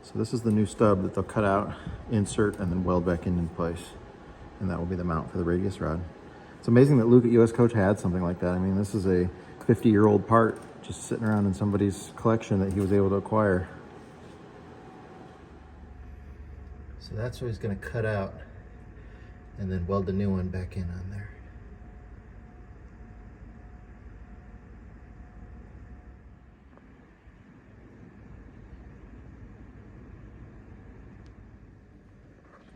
So this is the new stub that they'll cut out, insert, and then weld back in place. And that will be the mount for the radius rod. It's amazing that Luke at US Coach had something like that. I mean, this is a 50-year-old part just sitting around in somebody's collection that he was able to acquire. So that's what he's going to cut out and then weld the new one back in on there.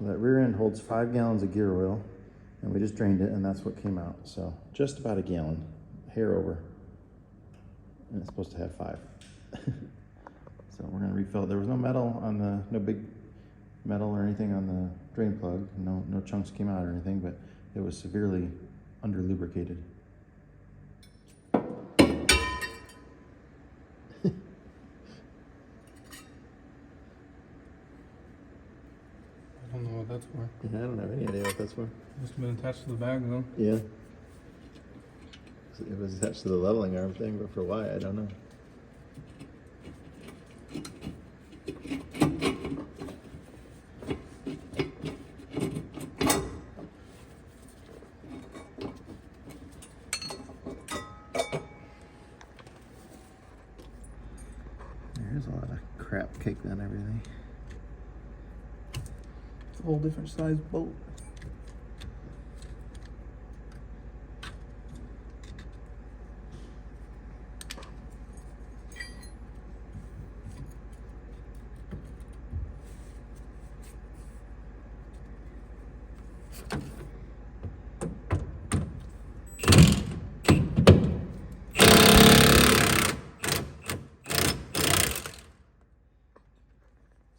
That rear end holds 5 gallons of gear oil, and we just drained it, and that's what came out. So just about a gallon, hair over, and it's supposed to have 5. So we're gonna refill it. There was no metal on the, no big metal or anything on the drain plug. No chunks came out or anything, but it was severely under lubricated. I don't know what that's for. Yeah, I don't have any idea what that's for. Must have been attached to the bag though. Yeah. It was attached to the leveling arm thing, but for why, I don't know. There's a lot of crap caked on everything. It's a whole different size bolt.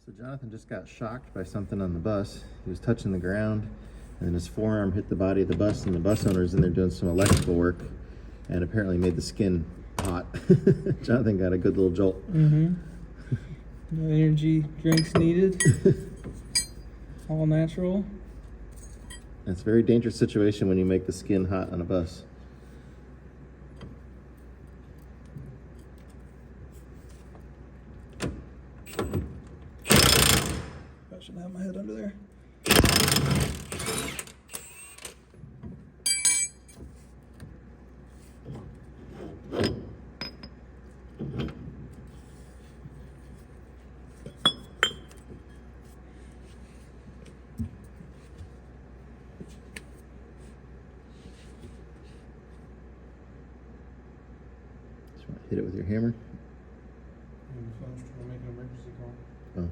So Jonathan just got shocked by something on the bus. He was touching the ground, and then his forearm hit the body of the bus, and the bus owner's in there doing some electrical work, and apparently made the skin hot. Jonathan got a good little jolt. Mm-hmm. No energy drinks needed. All natural. It's a very dangerous situation when you make the skin hot on a bus. I shouldn't have my head under there. Just want to hit it with your hammer. I'm trying to make an emergency call. Oh.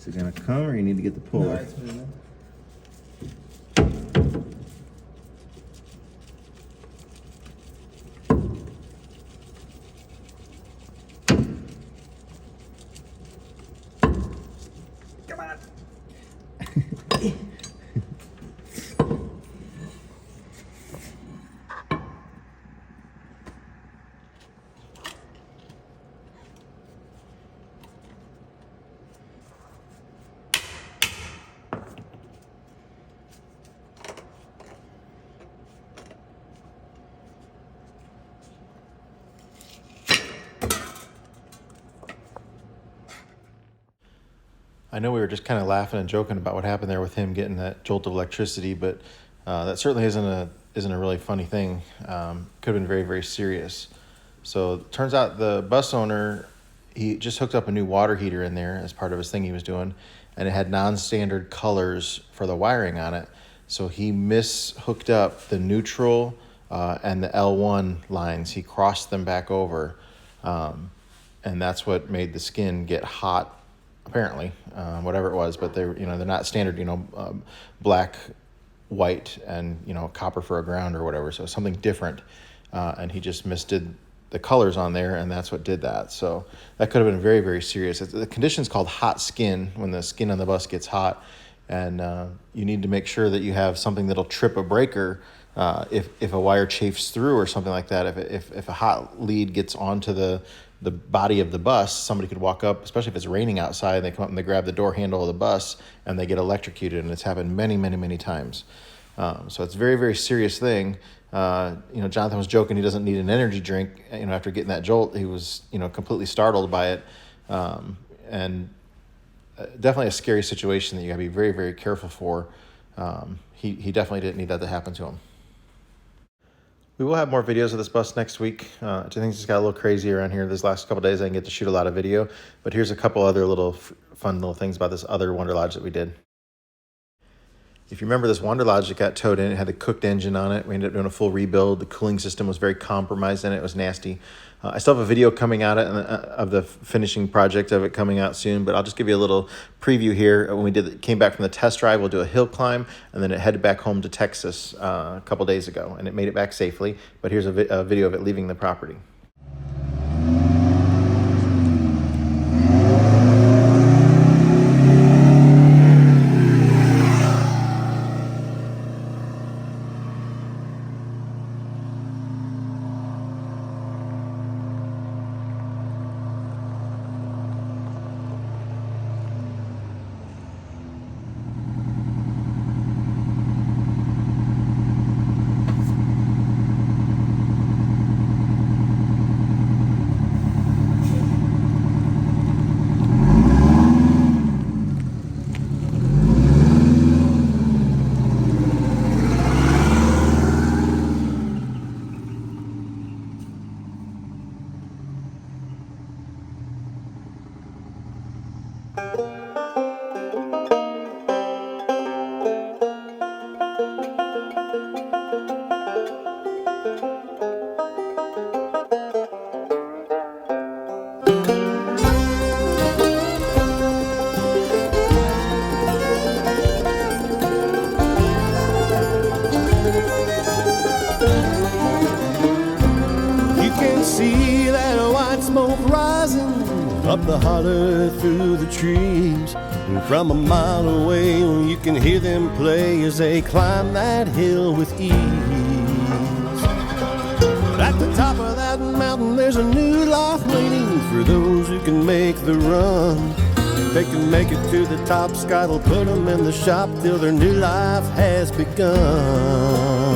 Is it gonna come, or you need to get the puller? No, it's good enough. Come on. I know we were just kind of laughing and joking about what happened there with him getting that jolt of electricity, but that certainly isn't a really funny thing. Could have been very, very serious. So it turns out the bus owner, he just hooked up a new water heater in there as part of his thing he was doing, and it had non-standard colors for the wiring on it. So he mishooked up the neutral and the L1 lines. He crossed them back over, and that's what made the skin get hot. Apparently, whatever it was, but they're not standard, black, white, and copper for a ground or whatever. So something different, and he just misdid the colors on there, and that's what did that. So that could have been very, very serious. The condition's called hot skin. When the skin on the bus gets hot, and you need to make sure that you have something that'll trip a breaker if a wire chafes through or something like that. If a hot lead gets onto the body of the bus, somebody could walk up, especially if it's raining outside, and they come up and they grab the door handle of the bus and they get electrocuted, and it's happened many, many, many times. So it's a very, very serious thing. Johnathan was joking he doesn't need an energy drink. After getting that jolt, he was, completely startled by it. And definitely a scary situation that you gotta be very, very careful for. He definitely didn't need that to happen to him. We will have more videos of this bus next week. Things just got a little crazy around here. This last couple of days I didn't get to shoot a lot of video, but here's a couple other little fun little things about this other Wonder Lodge that we did. If you remember this Wonder Lodge that got towed in, it had the cooked engine on it. We ended up doing a full rebuild. The cooling system was very compromised in it. It was nasty. I still have a video coming out of the finishing project of it coming out soon, but I'll just give you a little preview here. When we came back from the test drive, we'll do a hill climb, and then it headed back home to Texas a couple days ago, and it made it back safely. But here's a video of it leaving the property. See that white smoke rising up the holler through the trees, and from a mile away you can hear them play as they climb that hill with ease. At the top of that mountain there's a new life waiting for those who can make the run. If they can make it to the top, Scott will put them in the shop till their new life has begun.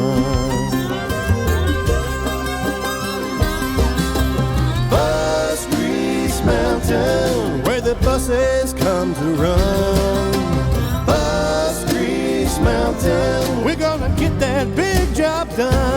Mountain, where the buses come to run. Bus Grease Mountain, we're gonna get that big job done.